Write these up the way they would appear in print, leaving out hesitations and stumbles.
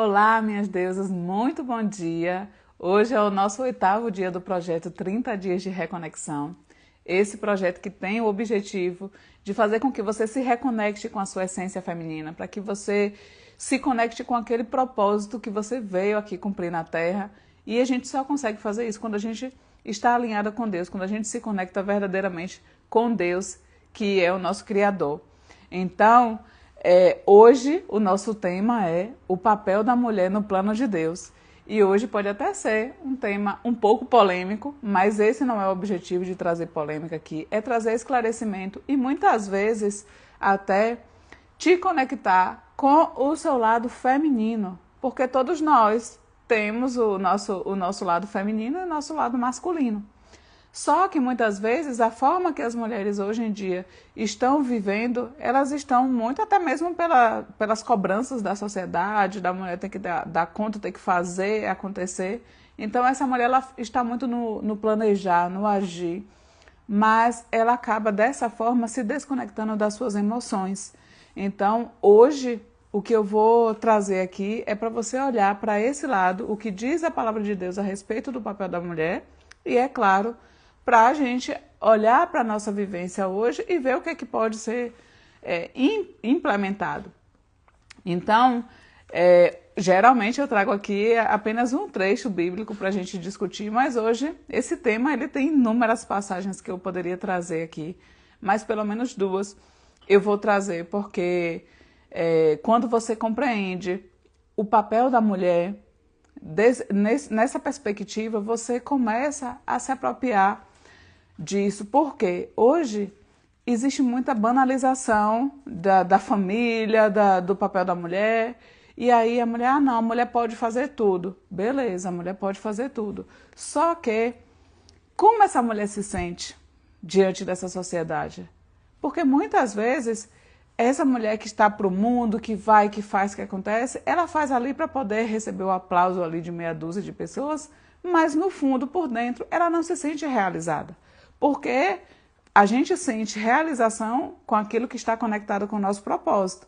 Olá, minhas deusas, muito bom dia! Hoje é o nosso 8º dia do projeto 30 Dias de Reconexão. Esse projeto que tem o objetivo de fazer com que você se reconecte com a sua essência feminina, para que você se conecte com aquele propósito que você veio aqui cumprir na Terra. E a gente só consegue fazer isso quando a gente está alinhada com Deus, quando a gente se conecta verdadeiramente com Deus, que é o nosso Criador. Então, hoje o nosso tema é o papel da mulher no plano de Deus. E hoje pode até ser um tema um pouco polêmico, mas esse não é o objetivo de trazer polêmica aqui, é trazer esclarecimento e muitas vezes até te conectar com o seu lado feminino, porque todos nós temos o nosso lado feminino e o nosso lado masculino. Só que muitas vezes a forma que as mulheres hoje em dia estão vivendo, elas estão muito até mesmo pelas cobranças da sociedade, da mulher ter que dar conta, ter que fazer acontecer. Então essa mulher ela está muito no planejar, no agir, mas ela acaba dessa forma se desconectando das suas emoções. Então hoje o que eu vou trazer aqui é para você olhar para esse lado, o que diz a palavra de Deus a respeito do papel da mulher e, é claro, para a gente olhar para a nossa vivência hoje e ver o que é que pode ser implementado. Então, geralmente eu trago aqui apenas um trecho bíblico para a gente discutir, mas hoje esse tema ele tem inúmeras passagens que eu poderia trazer aqui, mas pelo menos duas eu vou trazer, porque quando você compreende o papel da mulher, nessa perspectiva, você começa a se apropriar disso, porque hoje existe muita banalização da família, do papel da mulher, e aí a mulher, não, a mulher pode fazer tudo. Beleza, a mulher pode fazer tudo. Só que, como essa mulher se sente diante dessa sociedade? Porque muitas vezes, essa mulher que está para o mundo, que vai, que faz, que acontece, ela faz ali para poder receber o aplauso ali de meia dúzia de pessoas, mas no fundo, por dentro, ela não se sente realizada. Porque a gente sente realização com aquilo que está conectado com o nosso propósito.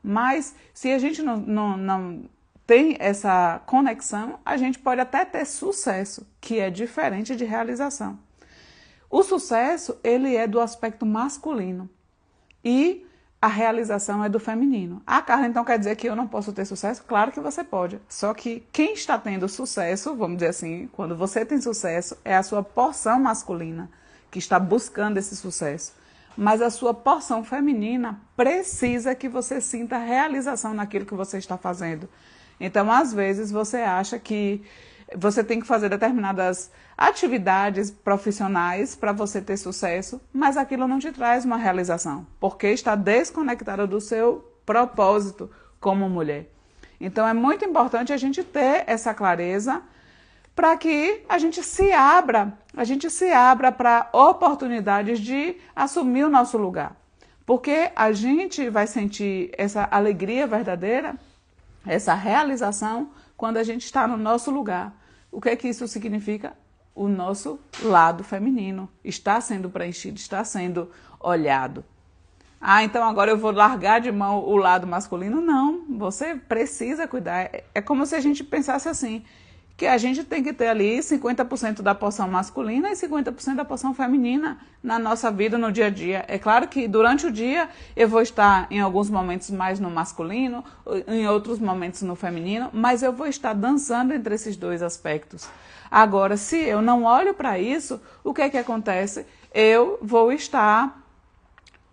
Mas se a gente não tem essa conexão, a gente pode até ter sucesso, que é diferente de realização. O sucesso, ele é do aspecto masculino e a realização é do feminino. Ah, Carla, então quer dizer que eu não posso ter sucesso? Claro que você pode. Só que quem está tendo sucesso, vamos dizer assim, quando você tem sucesso, é a sua porção masculina que está buscando esse sucesso. Mas a sua porção feminina precisa que você sinta realização naquilo que você está fazendo. Então, às vezes, você acha que você tem que fazer determinadas atividades profissionais para você ter sucesso, mas aquilo não te traz uma realização, porque está desconectada do seu propósito como mulher. Então, é muito importante a gente ter essa clareza para que a gente se abra para oportunidades de assumir o nosso lugar. Porque a gente vai sentir essa alegria verdadeira, essa realização, quando a gente está no nosso lugar. O que é que isso significa? O nosso lado feminino está sendo preenchido, está sendo olhado. Ah, então agora eu vou largar de mão o lado masculino? Não, você precisa cuidar. É como se a gente pensasse assim, que a gente tem que ter ali 50% da porção masculina e 50% da porção feminina na nossa vida, no dia a dia. É claro que durante o dia eu vou estar em alguns momentos mais no masculino, em outros momentos no feminino, mas eu vou estar dançando entre esses dois aspectos. Agora, se eu não olho para isso, o que é que acontece? Eu vou estar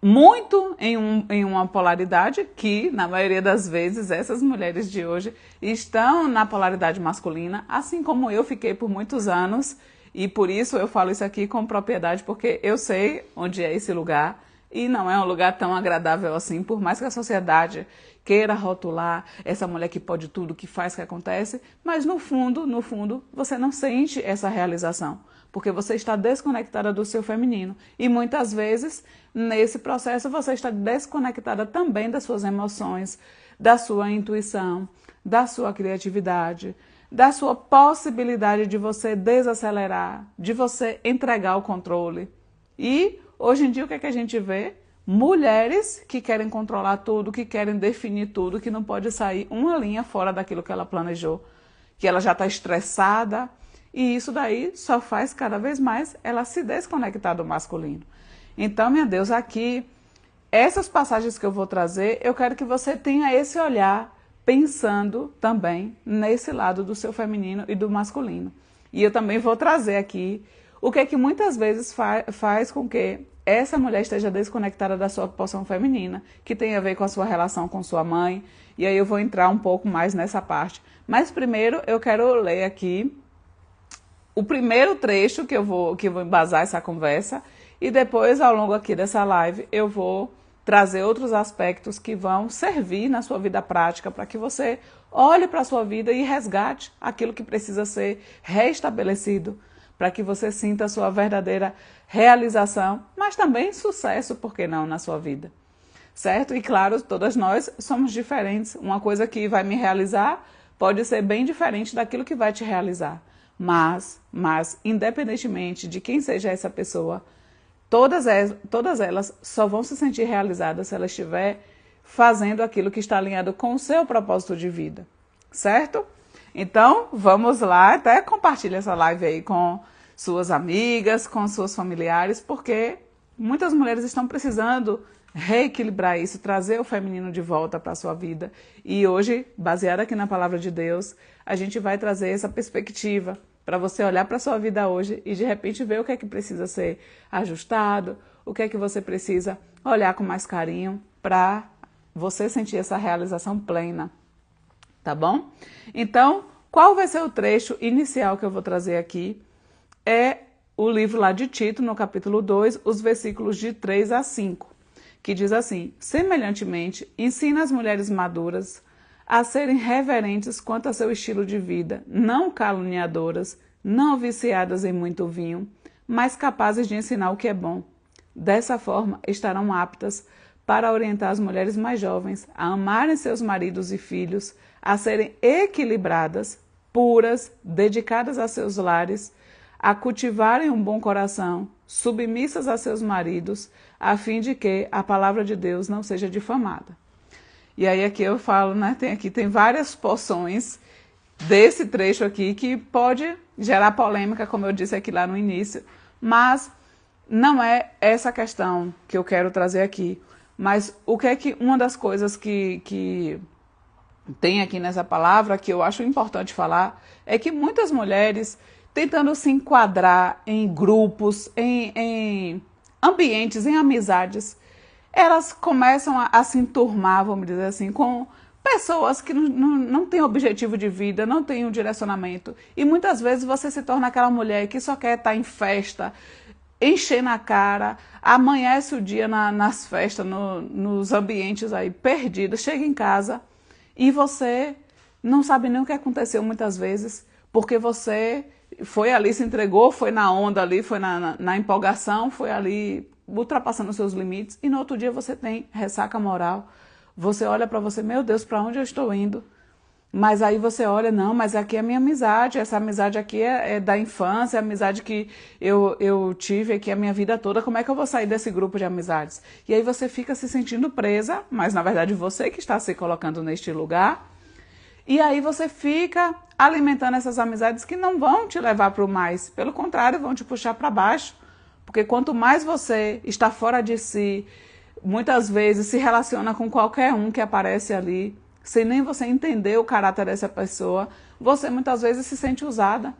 muito em uma polaridade que, na maioria das vezes, essas mulheres de hoje estão na polaridade masculina, assim como eu fiquei por muitos anos, e por isso eu falo isso aqui com propriedade, porque eu sei onde é esse lugar, e não é um lugar tão agradável assim, por mais que a sociedade queira rotular essa mulher que pode tudo, que faz, que acontece, mas no fundo, você não sente essa realização, porque você está desconectada do seu feminino. E muitas vezes, nesse processo, você está desconectada também das suas emoções, da sua intuição, da sua criatividade, da sua possibilidade de você desacelerar, de você entregar o controle. E hoje em dia o que é que a gente vê? mulheres que querem controlar tudo, que querem definir tudo, que não pode sair uma linha fora daquilo que ela planejou, que ela já está estressada, e isso daí só faz cada vez mais ela se desconectar do masculino. Então, meu Deus, aqui, essas passagens que eu vou trazer, eu quero que você tenha esse olhar pensando também nesse lado do seu feminino e do masculino. E eu também vou trazer aqui o que é que muitas vezes faz com que essa mulher esteja desconectada da sua porção feminina, que tem a ver com a sua relação com sua mãe, e aí eu vou entrar um pouco mais nessa parte. Mas primeiro eu quero ler aqui o primeiro trecho que eu vou embasar essa conversa, e depois, ao longo aqui dessa live, eu vou trazer outros aspectos que vão servir na sua vida prática para que você olhe para a sua vida e resgate aquilo que precisa ser restabelecido, para que você sinta a sua verdadeira realização, mas também sucesso, por que não, na sua vida. Certo? E claro, todas nós somos diferentes. Uma coisa que vai me realizar pode ser bem diferente daquilo que vai te realizar. Mas independentemente de quem seja essa pessoa, todas elas só vão se sentir realizadas se ela estiver fazendo aquilo que está alinhado com o seu propósito de vida, certo? Então, vamos lá, até compartilhe essa live aí com suas amigas, com seus familiares, porque muitas mulheres estão precisando reequilibrar isso, trazer o feminino de volta para a sua vida. E hoje, baseado aqui na palavra de Deus, a gente vai trazer essa perspectiva para você olhar para a sua vida hoje e de repente ver o que é que precisa ser ajustado, o que é que você precisa olhar com mais carinho para você sentir essa realização plena, tá bom? Então, qual vai ser o trecho inicial que eu vou trazer aqui? É o livro lá de Tito, no capítulo 2, os versículos de 3 a 5, que diz assim: semelhantemente, ensina as mulheres maduras a serem reverentes quanto a seu estilo de vida, não caluniadoras, não viciadas em muito vinho, mas capazes de ensinar o que é bom. Dessa forma, estarão aptas para orientar as mulheres mais jovens a amarem seus maridos e filhos, a serem equilibradas, puras, dedicadas a seus lares, a cultivarem um bom coração, submissas a seus maridos, a fim de que a palavra de Deus não seja difamada. E aí aqui eu falo, né, tem várias porções desse trecho aqui que pode gerar polêmica, como eu disse aqui lá no início, mas não é essa questão que eu quero trazer aqui. Mas o que é que uma das coisas que tem aqui nessa palavra, que eu acho importante falar, é que muitas mulheres tentando se enquadrar em grupos, em ambientes, em amizades, elas começam a se enturmar, vamos dizer assim, com pessoas que não têm objetivo de vida, não têm um direcionamento. E muitas vezes você se torna aquela mulher que só quer estar em festa, enchendo a cara, amanhece o dia nas festas, nos ambientes aí perdidos, chega em casa e você não sabe nem o que aconteceu muitas vezes, porque você foi ali, se entregou, foi na onda ali, foi na empolgação, foi ali ultrapassando os seus limites, e no outro dia você tem ressaca moral, você olha para você, meu Deus, para onde eu estou indo? Mas aí você olha, não, mas aqui é a minha amizade, essa amizade aqui é da infância, é a amizade que eu tive aqui a minha vida toda, como é que eu vou sair desse grupo de amizades? E aí você fica se sentindo presa, mas na verdade você que está se colocando neste lugar, e aí você fica alimentando essas amizades que não vão te levar para o mais, pelo contrário, vão te puxar para baixo, porque quanto mais você está fora de si, muitas vezes se relaciona com qualquer um que aparece ali, sem nem você entender o caráter dessa pessoa, você muitas vezes se sente usada,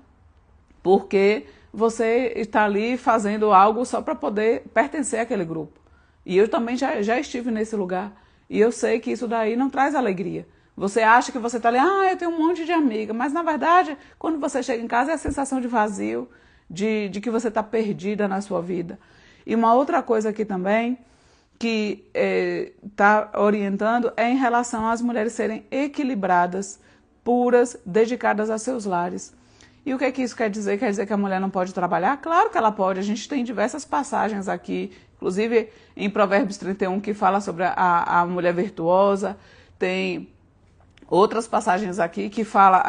porque você está ali fazendo algo só para poder pertencer àquele grupo. E eu também já estive nesse lugar, e eu sei que isso daí não traz alegria. Você acha que você está ali, eu tenho um monte de amiga, mas na verdade, quando você chega em casa é a sensação de vazio, de que você está perdida na sua vida. E uma outra coisa aqui também, que está orientando, é em relação às mulheres serem equilibradas, puras, dedicadas a seus lares. E o que é que isso quer dizer? Quer dizer que a mulher não pode trabalhar? Claro que ela pode. A gente tem diversas passagens aqui, inclusive em Provérbios 31, que fala sobre a mulher virtuosa. Tem outras passagens aqui que fala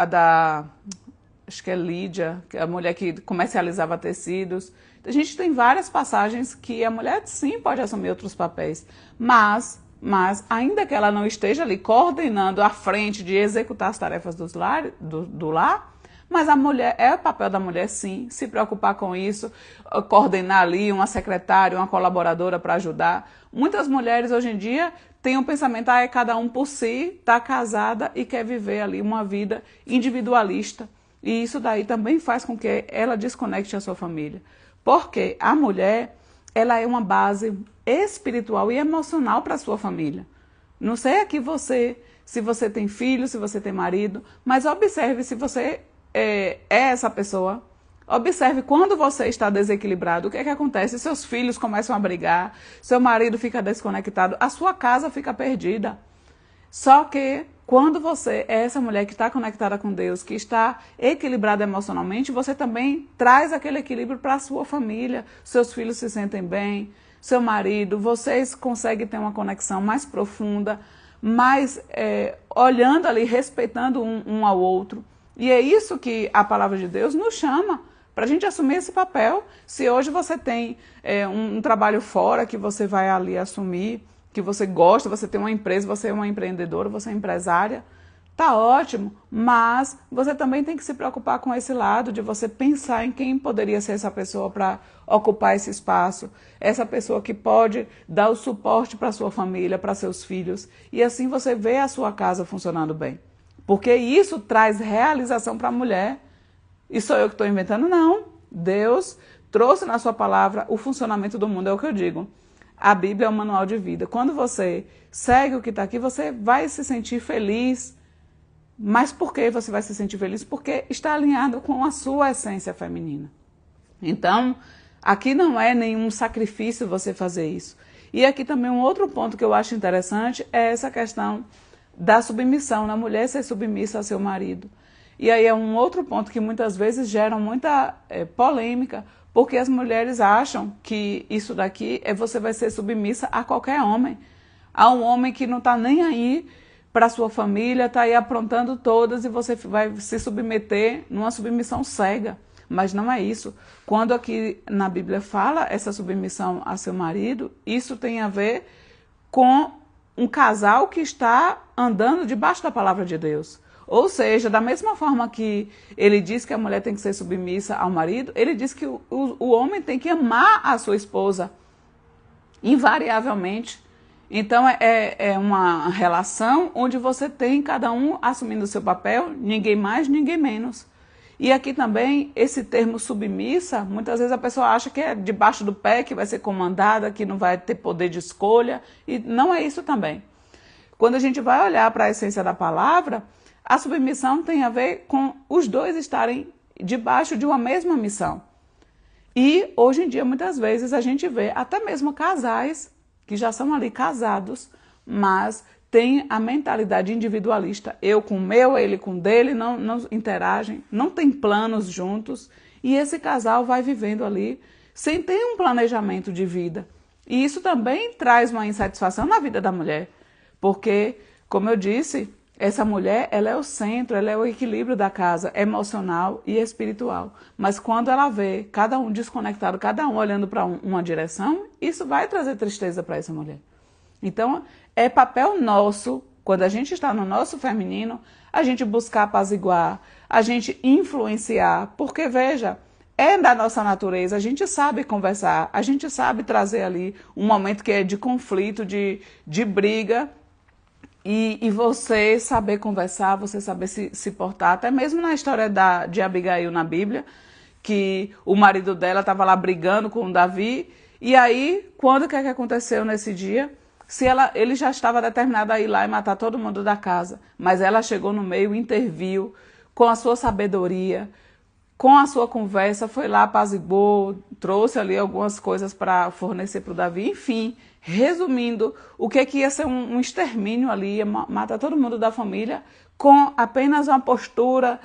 acho que é Lídia, que é a mulher que comercializava tecidos. A gente tem várias passagens que a mulher sim pode assumir outros papéis, mas ainda que ela não esteja ali coordenando à frente de executar as tarefas do lar, mas a mulher, é o papel da mulher sim, se preocupar com isso, coordenar ali uma secretária, uma colaboradora para ajudar. Muitas mulheres hoje em dia têm um pensamento, é cada um por si, está casada e quer viver ali uma vida individualista. E isso daí também faz com que ela desconecte a sua família. Porque a mulher, ela é uma base espiritual e emocional para a sua família. Não sei aqui se você tem filho, se você tem marido, mas observe se você é essa pessoa. Observe quando você está desequilibrado, o que é que acontece? Seus filhos começam a brigar, seu marido fica desconectado, a sua casa fica perdida. Só que quando você é essa mulher que está conectada com Deus, que está equilibrada emocionalmente, você também traz aquele equilíbrio para a sua família. Seus filhos se sentem bem, seu marido, vocês conseguem ter uma conexão mais profunda, mais olhando ali, respeitando um ao outro. E é isso que a palavra de Deus nos chama, para a gente assumir esse papel. Se hoje você tem um trabalho fora que você vai ali assumir, que você gosta, você tem uma empresa, você é uma empreendedora, você é empresária, tá ótimo, mas você também tem que se preocupar com esse lado de você pensar em quem poderia ser essa pessoa para ocupar esse espaço, essa pessoa que pode dar o suporte para sua família, para seus filhos, e assim você vê a sua casa funcionando bem. Porque isso traz realização para a mulher. E sou eu que estou inventando? Não. Deus trouxe na sua palavra o funcionamento do mundo, é o que eu digo. A Bíblia é um manual de vida. Quando você segue o que está aqui, você vai se sentir feliz. Mas por que você vai se sentir feliz? Porque está alinhado com a sua essência feminina. Então, aqui não é nenhum sacrifício você fazer isso. E aqui também um outro ponto que eu acho interessante é essa questão da submissão, na mulher ser submissa a seu marido. E aí é um outro ponto que muitas vezes gera muita polêmica, porque as mulheres acham que isso daqui você vai ser submissa a qualquer homem. A um homem que não está nem aí para sua família, está aí aprontando todas e você vai se submeter numa submissão cega. Mas não é isso. Quando aqui na Bíblia fala essa submissão a seu marido, isso tem a ver com um casal que está andando debaixo da palavra de Deus. Ou seja, da mesma forma que ele diz que a mulher tem que ser submissa ao marido, ele diz que o homem tem que amar a sua esposa, invariavelmente. Então é uma relação onde você tem cada um assumindo o seu papel, ninguém mais, ninguém menos. E aqui também, esse termo submissa, muitas vezes a pessoa acha que é debaixo do pé, que vai ser comandada, que não vai ter poder de escolha, e não é isso também. Quando a gente vai olhar para a essência da palavra, a submissão tem a ver com os dois estarem debaixo de uma mesma missão. E hoje em dia, muitas vezes, a gente vê até mesmo casais que já são ali casados, mas tem a mentalidade individualista. Eu com o meu, ele com o dele, não interagem, não tem planos juntos. E esse casal vai vivendo ali sem ter um planejamento de vida. E isso também traz uma insatisfação na vida da mulher. Porque, como eu disse, essa mulher, ela é o centro, ela é o equilíbrio da casa, emocional e espiritual. Mas quando ela vê cada um desconectado, cada um olhando para uma direção, isso vai trazer tristeza para essa mulher. Então, é papel nosso, quando a gente está no nosso feminino, a gente buscar apaziguar, a gente influenciar, porque veja, é da nossa natureza, a gente sabe conversar, a gente sabe trazer ali um momento que é de conflito, de briga, e você saber conversar, você saber se portar, até mesmo na história de Abigail na Bíblia, que o marido dela estava lá brigando com Davi, e aí, quando que aconteceu nesse dia? Ele já estava determinado a ir lá e matar todo mundo da casa, mas ela chegou no meio, interviu, com a sua sabedoria, com a sua conversa, foi lá, apaziguou, trouxe ali algumas coisas para fornecer para o Davi, enfim, resumindo, o que ia ser um extermínio ali, ia matar todo mundo da família, com apenas uma postura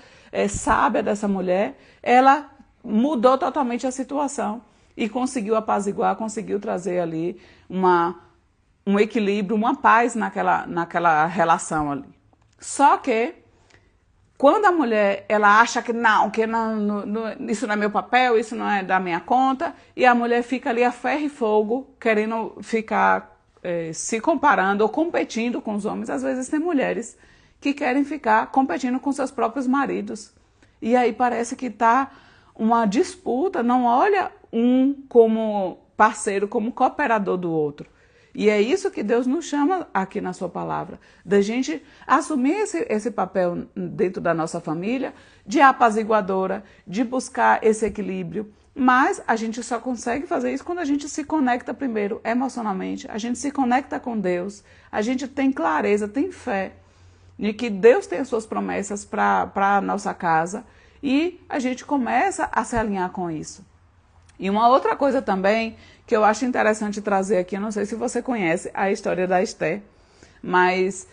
sábia dessa mulher, ela mudou totalmente a situação e conseguiu apaziguar, conseguiu trazer ali um equilíbrio, uma paz naquela relação ali. Só que quando a mulher, ela acha que não, isso não é meu papel, isso não é da minha conta, e a mulher fica ali a ferro e fogo, querendo ficar se comparando ou competindo com os homens. Às vezes tem mulheres que querem ficar competindo com seus próprios maridos. E aí parece que está uma disputa, não olha um como parceiro, como cooperador do outro. E é isso que Deus nos chama aqui na sua palavra, da gente assumir esse papel dentro da nossa família, de apaziguadora, de buscar esse equilíbrio. Mas a gente só consegue fazer isso quando a gente se conecta primeiro emocionalmente, a gente se conecta com Deus, a gente tem clareza, tem fé de que Deus tem as suas promessas para a nossa casa e a gente começa a se alinhar com isso. E uma outra coisa também que eu acho interessante trazer aqui, eu não sei se você conhece a história da Esté, mas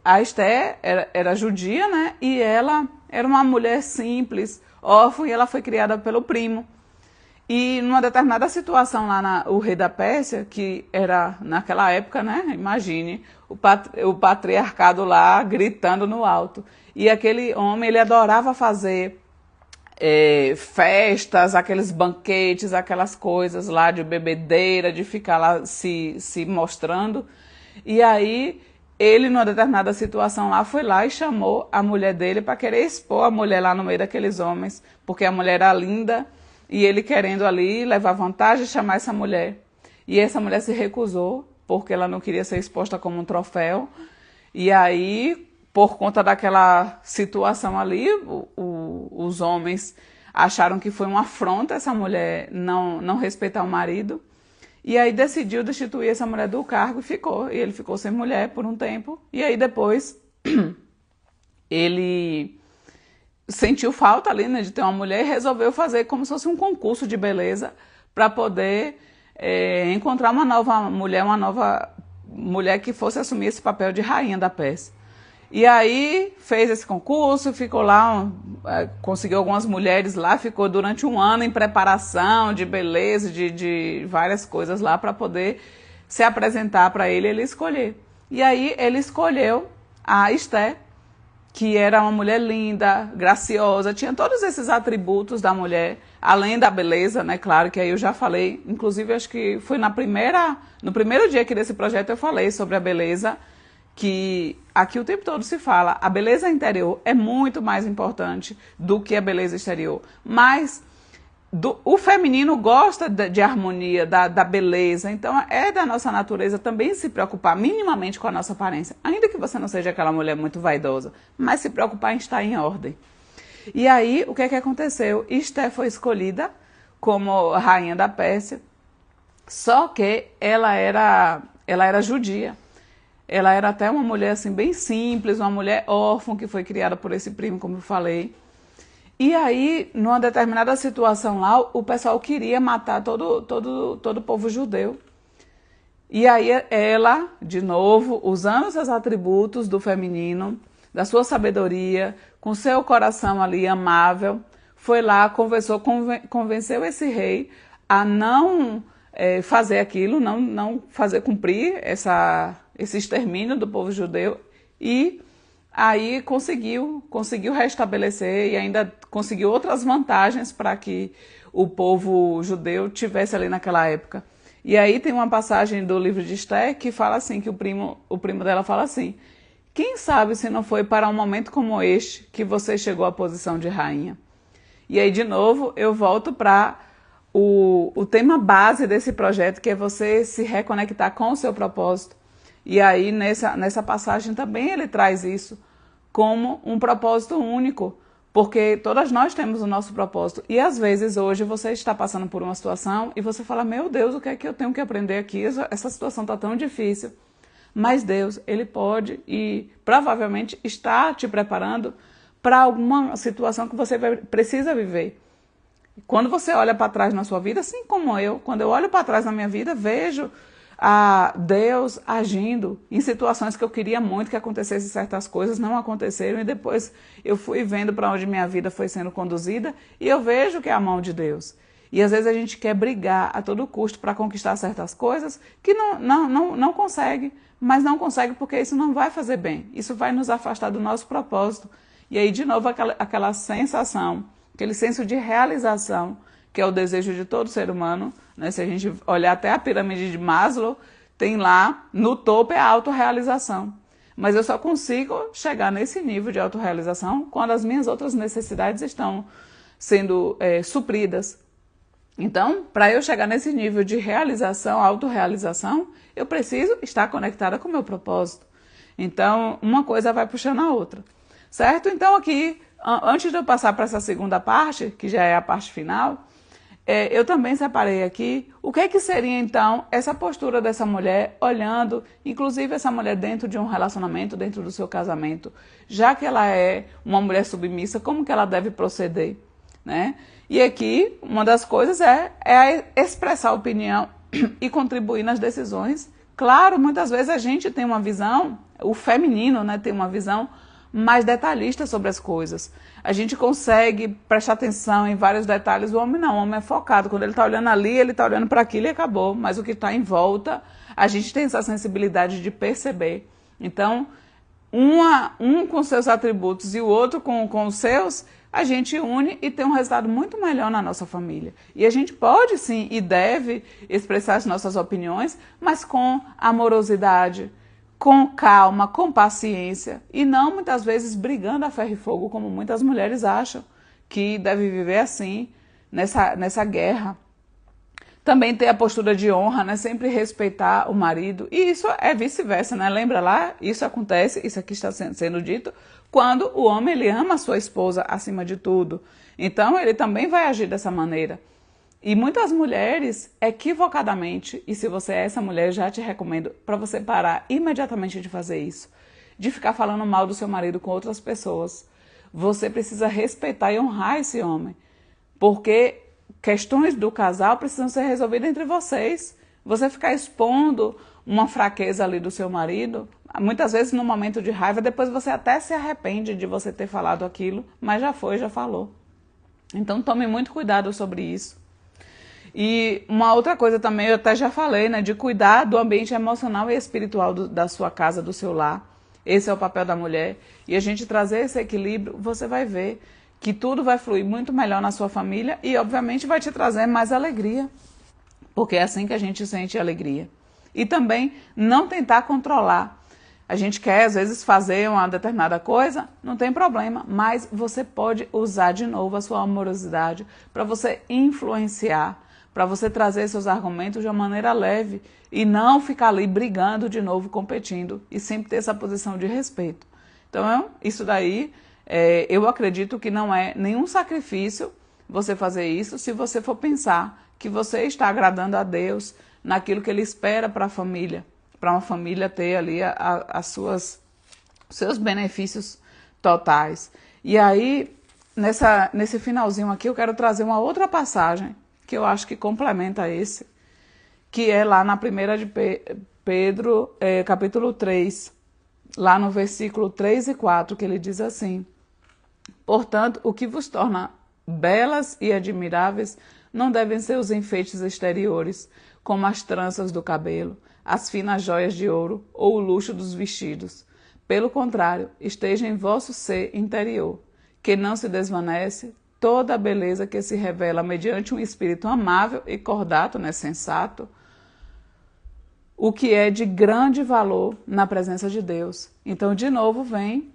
a Esté era judia, né? E ela era uma mulher simples, órfã, e ela foi criada pelo primo. E numa determinada situação lá, o rei da Pérsia, que era naquela época, né? Imagine, o patriarcado lá gritando no alto. E aquele homem, ele adorava fazer festas, aqueles banquetes, aquelas coisas lá de bebedeira, de ficar lá se mostrando. E aí ele, numa determinada situação lá, foi lá e chamou a mulher dele para querer expor a mulher lá no meio daqueles homens, porque a mulher era linda e ele querendo ali levar vantagem, chamar essa mulher. E essa mulher se recusou, porque ela não queria ser exposta como um troféu. E aí, por conta daquela situação ali, os homens acharam que foi uma afronta essa mulher não respeitar o marido. E aí decidiu destituir essa mulher do cargo e ficou. E ele ficou sem mulher por um tempo. E aí depois ele sentiu falta ali, né, de ter uma mulher e resolveu fazer como se fosse um concurso de beleza para poder encontrar uma nova mulher que fosse assumir esse papel de rainha da Pérsia. E aí fez esse concurso, ficou lá, conseguiu algumas mulheres lá, ficou durante um ano em preparação de beleza, de várias coisas lá para poder se apresentar para ele escolher. E aí ele escolheu a Esté, que era uma mulher linda, graciosa, tinha todos esses atributos da mulher, além da beleza, né? Claro que aí eu já falei, inclusive acho que foi no primeiro dia aqui desse projeto eu falei sobre a beleza, que aqui o tempo todo se fala, a beleza interior é muito mais importante do que a beleza exterior. Mas o feminino gosta de harmonia, da beleza, então é da nossa natureza também se preocupar minimamente com a nossa aparência, ainda que você não seja aquela mulher muito vaidosa, mas se preocupar em estar em ordem. E aí, o que é que aconteceu? Esté foi escolhida como rainha da Pérsia, só que ela era judia. Ela era até uma mulher assim bem simples, uma mulher órfã que foi criada por esse primo, como eu falei. E aí, numa determinada situação lá, o pessoal queria matar todo o povo judeu. E aí ela, de novo, usando seus atributos do feminino, da sua sabedoria, com seu coração ali amável, foi lá, conversou, convenceu esse rei a não fazer aquilo, não fazer cumprir esse extermínio do povo judeu, e aí conseguiu restabelecer e ainda conseguiu outras vantagens para que o povo judeu tivesse ali naquela época. E aí tem uma passagem do livro de Esté que fala assim, que o primo dela fala assim: quem sabe se não foi para um momento como este que você chegou à posição de rainha? E aí, de novo, eu volto para o tema base desse projeto, que é você se reconectar com o seu propósito. E aí, nessa passagem também ele traz isso como um propósito único, porque todas nós temos o nosso propósito. E às vezes hoje você está passando por uma situação e você fala: meu Deus, o que é que eu tenho que aprender aqui? Essa situação está tão difícil. Mas Deus, Ele pode e provavelmente está te preparando para alguma situação que você precisa viver. Quando você olha para trás na sua vida, assim como quando eu olho para trás na minha vida, vejo Deus agindo em situações que eu queria muito que acontecessem certas coisas, não aconteceram, e depois eu fui vendo para onde minha vida foi sendo conduzida e eu vejo que é a mão de Deus. E às vezes a gente quer brigar a todo custo para conquistar certas coisas que não consegue, mas não consegue porque isso não vai fazer bem, isso vai nos afastar do nosso propósito. E aí, de novo, aquela sensação, aquele senso de realização, que é o desejo de todo ser humano, né? Se a gente olhar até a pirâmide de Maslow, tem lá, no topo é a autorrealização. Mas eu só consigo chegar nesse nível de autorrealização quando as minhas outras necessidades estão sendo supridas. Então, para eu chegar nesse nível de realização, autorrealização, eu preciso estar conectada com o meu propósito. Então, uma coisa vai puxando a outra, certo? Então, aqui, antes de eu passar para essa segunda parte, que já é a parte final, eu também separei aqui o que seria, então, essa postura dessa mulher olhando, inclusive essa mulher dentro de um relacionamento, dentro do seu casamento, já que ela é uma mulher submissa, como que ela deve proceder, né? E aqui, uma das coisas é expressar opinião e contribuir nas decisões. Claro, muitas vezes a gente tem uma visão, o feminino, né, tem uma visão mais detalhista sobre as coisas. A gente consegue prestar atenção em vários detalhes, o homem não, o homem é focado. Quando ele está olhando ali, ele está olhando para aquilo e acabou. Mas o que está em volta, a gente tem essa sensibilidade de perceber. Então, um com seus atributos e o outro com os seus, a gente une e tem um resultado muito melhor na nossa família. E a gente pode sim e deve expressar as nossas opiniões, mas com amorosidade, com calma, com paciência e não muitas vezes brigando a ferro e fogo, como muitas mulheres acham que deve viver assim, nessa guerra. Também ter a postura de honra, né? Sempre respeitar o marido. E isso é vice-versa, né? Lembra lá? Isso acontece, isso aqui está sendo dito, quando o homem ele ama a sua esposa acima de tudo. Então, ele também vai agir dessa maneira. E muitas mulheres, equivocadamente, e se você é essa mulher, já te recomendo para você parar imediatamente de fazer isso, de ficar falando mal do seu marido com outras pessoas. Você precisa respeitar e honrar esse homem, porque questões do casal precisam ser resolvidas entre vocês. Você ficar expondo uma fraqueza ali do seu marido, muitas vezes no momento de raiva, depois você até se arrepende de você ter falado aquilo, mas já foi, já falou. Então tome muito cuidado sobre isso. E uma outra coisa também, eu até já falei, né, de cuidar do ambiente emocional e espiritual da sua casa, do seu lar. Esse é o papel da mulher. E a gente trazer esse equilíbrio, você vai ver que tudo vai fluir muito melhor na sua família e, obviamente, vai te trazer mais alegria, porque é assim que a gente sente alegria. E também não tentar controlar. A gente quer, às vezes, fazer uma determinada coisa, não tem problema, mas você pode usar de novo a sua amorosidade para você influenciar, para você trazer seus argumentos de uma maneira leve e não ficar ali brigando de novo, competindo e sempre ter essa posição de respeito. Então, isso daí, eu acredito que não é nenhum sacrifício você fazer isso se você for pensar que você está agradando a Deus naquilo que Ele espera para a família, para uma família ter ali seus benefícios totais. E aí, nesse finalzinho aqui, eu quero trazer uma outra passagem que eu acho que complementa esse, que é lá na 1 de Pedro, capítulo 3, lá no versículo 3 e 4, que ele diz assim: portanto, o que vos torna belas e admiráveis não devem ser os enfeites exteriores, como as tranças do cabelo, as finas joias de ouro ou o luxo dos vestidos. Pelo contrário, esteja em vosso ser interior, que não se desvanece, toda a beleza que se revela mediante um espírito amável e cordato, né, sensato, o que é de grande valor na presença de Deus. Então, de novo, vem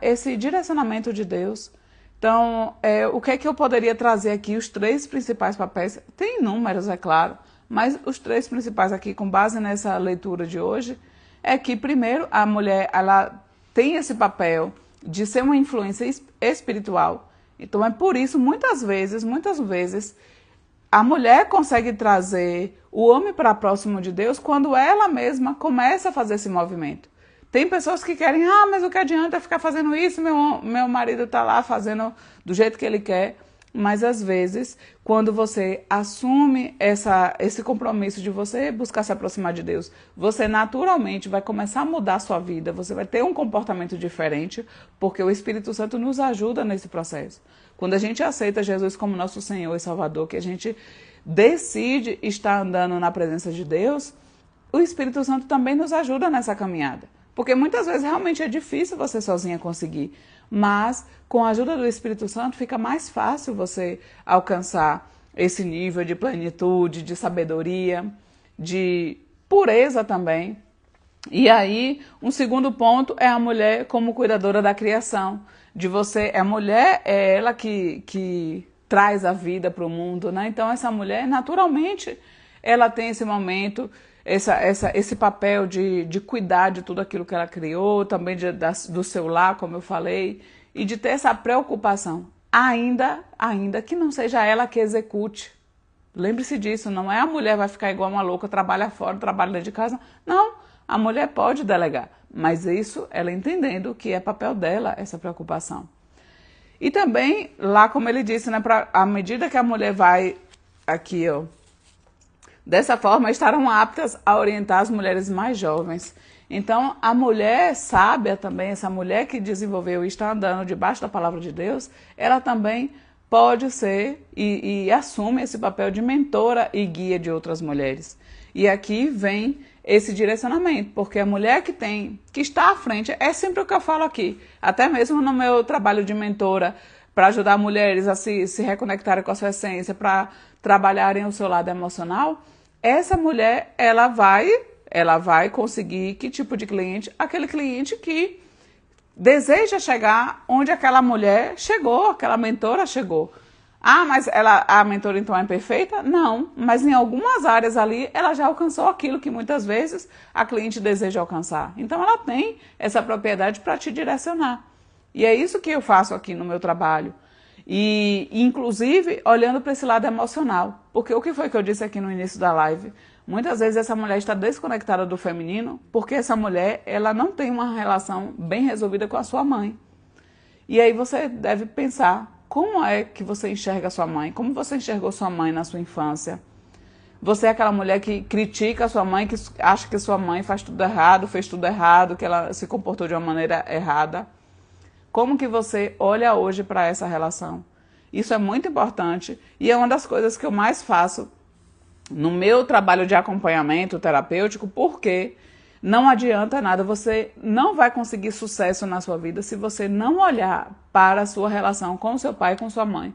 esse direcionamento de Deus. Então, o que é que eu poderia trazer aqui? Os 3 principais papéis, tem inúmeros, é claro, mas os 3 principais aqui, com base nessa leitura de hoje, é que, primeiro, a mulher ela tem esse papel de ser uma influência espiritual. Então, é por isso, muitas vezes, a mulher consegue trazer o homem para próximo de Deus quando ela mesma começa a fazer esse movimento. Tem pessoas que querem, mas o que adianta ficar fazendo isso? Meu marido está lá fazendo do jeito que ele quer. Mas, às vezes, quando você assume esse compromisso de você buscar se aproximar de Deus, você naturalmente vai começar a mudar a sua vida, você vai ter um comportamento diferente, porque o Espírito Santo nos ajuda nesse processo. Quando a gente aceita Jesus como nosso Senhor e Salvador, que a gente decide estar andando na presença de Deus, o Espírito Santo também nos ajuda nessa caminhada. Porque muitas vezes realmente é difícil você sozinha conseguir, mas com a ajuda do Espírito Santo fica mais fácil você alcançar esse nível de plenitude, de sabedoria, de pureza também. E aí, um segundo ponto é a mulher como cuidadora da criação. De você, a mulher é ela que traz a vida para o mundo, né? Então essa mulher, naturalmente, ela tem esse momento, esse papel de cuidar de tudo aquilo que ela criou, também do seu lar, como eu falei, e de ter essa preocupação, ainda que não seja ela que execute. Lembre-se disso, não é a mulher vai ficar igual uma louca, trabalha fora, trabalha dentro de casa. Não, a mulher pode delegar, mas isso ela entendendo que é papel dela essa preocupação. E também, lá como ele disse, né, à medida que a mulher vai aqui, ó, dessa forma estarão aptas a orientar as mulheres mais jovens. Então, a mulher sábia também, essa mulher que desenvolveu e está andando debaixo da palavra de Deus, ela também pode ser e assume esse papel de mentora e guia de outras mulheres. E aqui vem esse direcionamento, porque a mulher que está à frente, é sempre o que eu falo aqui, até mesmo no meu trabalho de mentora, para ajudar mulheres a se reconectarem com a sua essência, para trabalharem o seu lado emocional, essa mulher, ela vai conseguir que tipo de cliente? Aquele cliente que deseja chegar onde aquela mulher chegou, aquela mentora chegou. Ah, mas a mentora então é perfeita? Não, mas em algumas áreas ali ela já alcançou aquilo que muitas vezes a cliente deseja alcançar. Então ela tem essa propriedade para te direcionar. E é isso que eu faço aqui no meu trabalho. E inclusive olhando para esse lado emocional. Porque o que foi que eu disse aqui no início da live? Muitas vezes essa mulher está desconectada do feminino porque essa mulher ela não tem uma relação bem resolvida com a sua mãe. E aí você deve pensar, como é que você enxerga a sua mãe? Como você enxergou sua mãe na sua infância? Você é aquela mulher que critica a sua mãe, que acha que sua mãe faz tudo errado, fez tudo errado, que ela se comportou de uma maneira errada. Como que você olha hoje para essa relação? Isso é muito importante e é uma das coisas que eu mais faço no meu trabalho de acompanhamento terapêutico, porque não adianta nada, você não vai conseguir sucesso na sua vida se você não olhar para a sua relação com o seu pai e com sua mãe.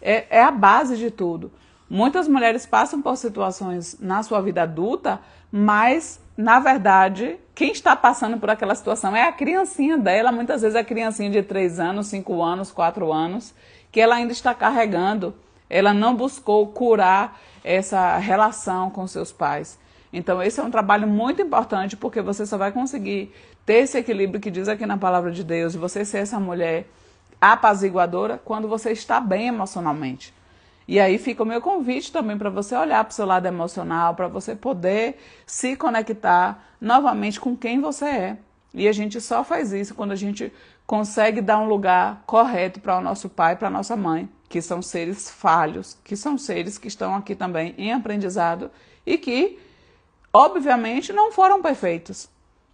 É a base de tudo. Muitas mulheres passam por situações na sua vida adulta, mas, na verdade, quem está passando por aquela situação é a criancinha dela, muitas vezes a criancinha de 3 anos, 5 anos, 4 anos, que ela ainda está carregando. Ela não buscou curar essa relação com seus pais. Então esse é um trabalho muito importante, porque você só vai conseguir ter esse equilíbrio que diz aqui na palavra de Deus, e você ser essa mulher apaziguadora quando você está bem emocionalmente. E aí fica o meu convite também para você olhar para o seu lado emocional, para você poder se conectar novamente com quem você é. E a gente só faz isso quando a gente consegue dar um lugar correto para o nosso pai e para a nossa mãe, que são seres falhos, que são seres que estão aqui também em aprendizado e que, obviamente, não foram perfeitos.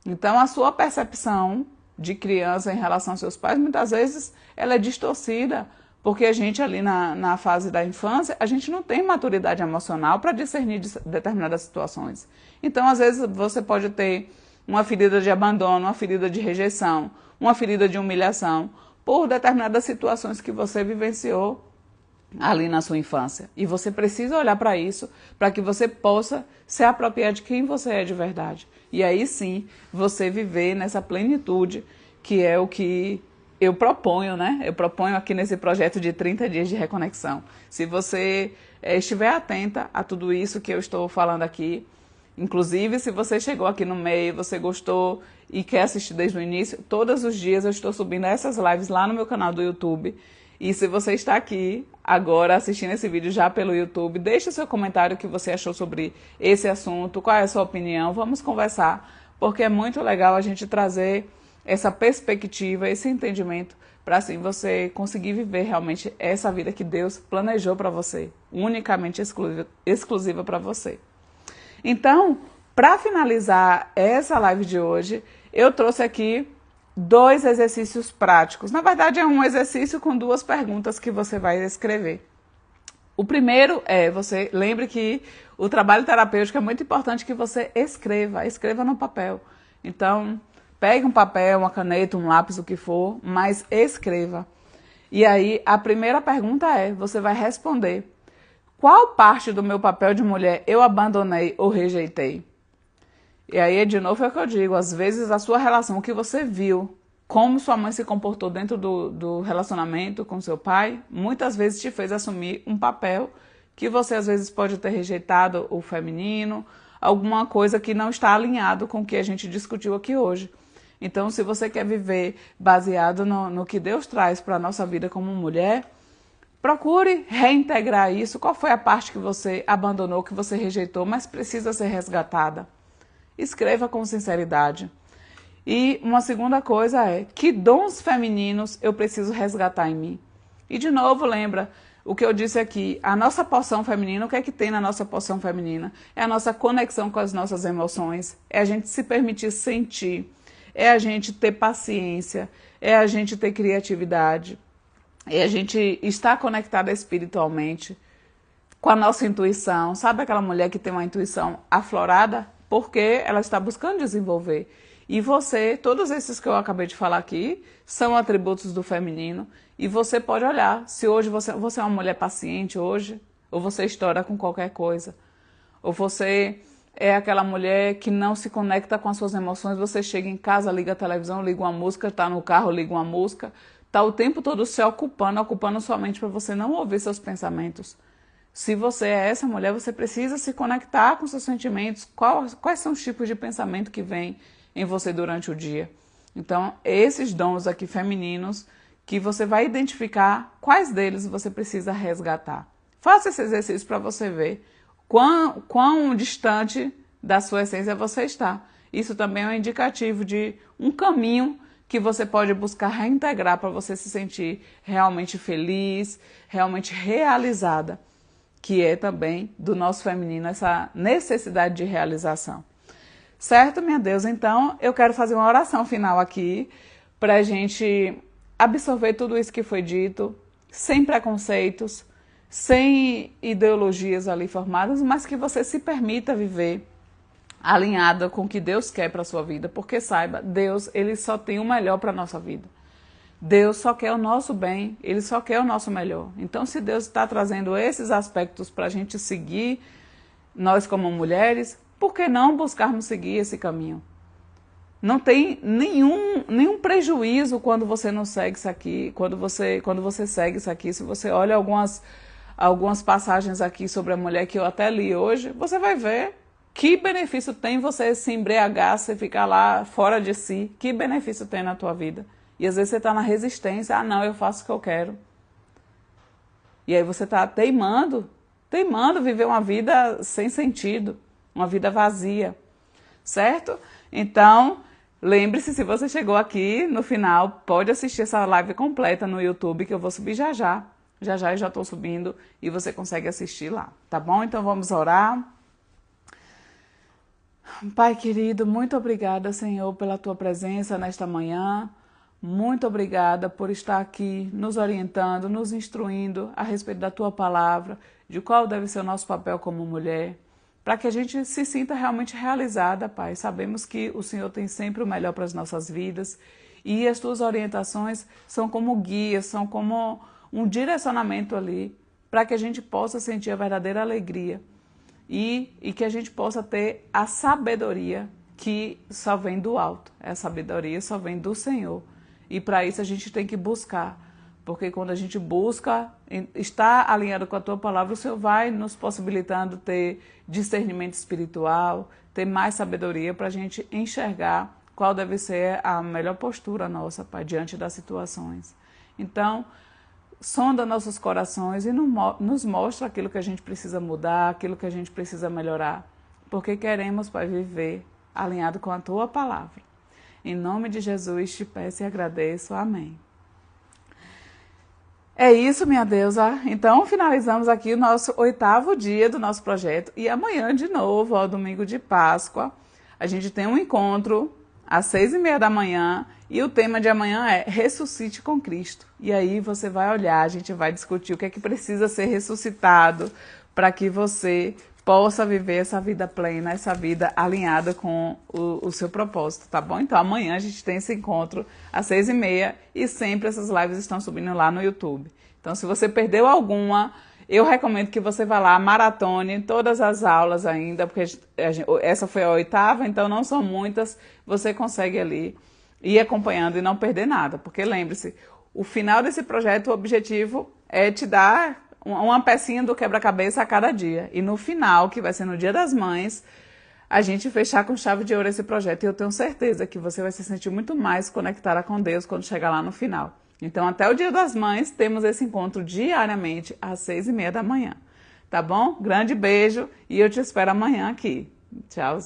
Então, a sua percepção de criança em relação aos seus pais, muitas vezes, ela é distorcida, porque a gente ali na fase da infância, a gente não tem maturidade emocional para discernir determinadas situações. Então, às vezes, você pode ter uma ferida de abandono, uma ferida de rejeição, uma ferida de humilhação, por determinadas situações que você vivenciou ali na sua infância. E você precisa olhar para isso, para que você possa se apropriar de quem você é de verdade. E aí sim, você viver nessa plenitude, que é o que eu proponho, né? Eu proponho aqui nesse projeto de 30 dias de reconexão. Se você estiver atenta a tudo isso que eu estou falando aqui, inclusive se você chegou aqui no meio, você gostou e quer assistir desde o início, todos os dias eu estou subindo essas lives lá no meu canal do YouTube. E se você está aqui agora assistindo esse vídeo já pelo YouTube, deixe o seu comentário o que você achou sobre esse assunto, qual é a sua opinião, vamos conversar, porque é muito legal a gente trazer essa perspectiva, esse entendimento, para assim você conseguir viver realmente essa vida que Deus planejou para você, unicamente exclusiva para você. Então, para finalizar essa live de hoje, eu trouxe aqui 2 exercícios práticos. Na verdade, é um exercício com 2 perguntas que você vai escrever. O primeiro é, você lembre que o trabalho terapêutico é muito importante que você escreva no papel. Então, Pegue um papel, uma caneta, um lápis, o que for, mas escreva. E aí, a primeira pergunta é, você vai responder: qual parte do meu papel de mulher eu abandonei ou rejeitei? E aí, de novo, é o que eu digo, às vezes a sua relação, o que você viu, como sua mãe se comportou dentro do relacionamento com seu pai, muitas vezes te fez assumir um papel que você às vezes pode ter rejeitado o feminino, alguma coisa que não está alinhado com o que a gente discutiu aqui hoje. Então, se você quer viver baseado no que Deus traz para a nossa vida como mulher, procure reintegrar isso. Qual foi a parte que você abandonou, que você rejeitou, mas precisa ser resgatada? Escreva com sinceridade. E uma segunda coisa é, que dons femininos eu preciso resgatar em mim? E de novo, lembra o que eu disse aqui, a nossa porção feminina, o que é que tem na nossa porção feminina? É a nossa conexão com as nossas emoções, é a gente se permitir sentir, é a gente ter paciência, é a gente ter criatividade, é a gente estar conectada espiritualmente com a nossa intuição. Sabe aquela mulher que tem uma intuição aflorada? Porque ela está buscando desenvolver. E você, todos esses que eu acabei de falar aqui, são atributos do feminino. E você pode olhar, se hoje você é uma mulher paciente hoje, ou você estoura com qualquer coisa, ou você é aquela mulher que não se conecta com as suas emoções, você chega em casa, liga a televisão, liga uma música, está no carro, liga uma música, está o tempo todo se ocupando sua mente para você não ouvir seus pensamentos. Se você é essa mulher, você precisa se conectar com seus sentimentos, quais são os tipos de pensamento que vêm em você durante o dia. Então, esses dons aqui femininos, que você vai identificar quais deles você precisa resgatar. Faça esse exercício para você ver quão distante da sua essência você está. Isso também é um indicativo de um caminho que você pode buscar reintegrar para você se sentir realmente feliz, realmente realizada, que é também do nosso feminino essa necessidade de realização. Certo, minha Deus? Então, eu quero fazer uma oração final aqui para a gente absorver tudo isso que foi dito, sem preconceitos, sem ideologias ali formadas, mas que você se permita viver alinhada com o que Deus quer para a sua vida, porque saiba, Deus, ele só tem o melhor para a nossa vida. Deus só quer o nosso bem, ele só quer o nosso melhor. Então, se Deus está trazendo esses aspectos para a gente seguir, nós como mulheres, por que não buscarmos seguir esse caminho? Não tem nenhum prejuízo quando você não segue isso aqui, quando você segue isso aqui. Se você olha algumas passagens aqui sobre a mulher que eu até li hoje, você vai ver que benefício tem você se embriagar, você ficar lá fora de si. Que benefício tem na tua vida? E às vezes você está na resistência, não, eu faço o que eu quero. E aí você está teimando viver uma vida sem sentido, uma vida vazia, certo? Então, lembre-se, se você chegou aqui no final, pode assistir essa live completa no YouTube, que eu vou subir já já. Já já eu já estou subindo e você consegue assistir lá, tá bom? Então vamos orar. Pai querido, muito obrigada, Senhor, pela tua presença nesta manhã. Muito obrigada por estar aqui nos orientando, nos instruindo a respeito da tua palavra, de qual deve ser o nosso papel como mulher, para que a gente se sinta realmente realizada, Pai. Sabemos que o Senhor tem sempre o melhor para as nossas vidas e as tuas orientações são como guias, são como um direcionamento ali, para que a gente possa sentir a verdadeira alegria e que a gente possa ter a sabedoria que só vem do alto. A sabedoria só vem do Senhor. E para isso a gente tem que buscar, porque quando a gente busca, está alinhado com a tua palavra, o Senhor vai nos possibilitando ter discernimento espiritual, ter mais sabedoria para a gente enxergar qual deve ser a melhor postura nossa, Pai, diante das situações. Então, sonda nossos corações e nos mostra aquilo que a gente precisa mudar, aquilo que a gente precisa melhorar, porque queremos, Pai, viver alinhado com a tua palavra. Em nome de Jesus te peço e agradeço. Amém. É isso, minha deusa. Então, finalizamos aqui o nosso 8º dia do nosso projeto. E amanhã, de novo, ao domingo de Páscoa, a gente tem um encontro às 6h30 da manhã. E o tema de amanhã é Ressuscite com Cristo. E aí você vai olhar, a gente vai discutir o que é que precisa ser ressuscitado para que você possa viver essa vida plena, essa vida alinhada com o seu propósito, tá bom? Então amanhã a gente tem esse encontro às 6h30 e sempre essas lives estão subindo lá no YouTube. Então se você perdeu alguma, eu recomendo que você vá lá, maratone todas as aulas ainda, porque essa foi a 8ª, então não são muitas, você consegue ali ir acompanhando e não perder nada, porque lembre-se, o final desse projeto, o objetivo é te dar uma pecinha do quebra-cabeça a cada dia. E no final, que vai ser no Dia das Mães, a gente fechar com chave de ouro esse projeto. E eu tenho certeza que você vai se sentir muito mais conectada com Deus quando chegar lá no final. Então, até o Dia das Mães, temos esse encontro diariamente às 6h30 da manhã. Tá bom? Grande beijo e eu te espero amanhã aqui. Tchau.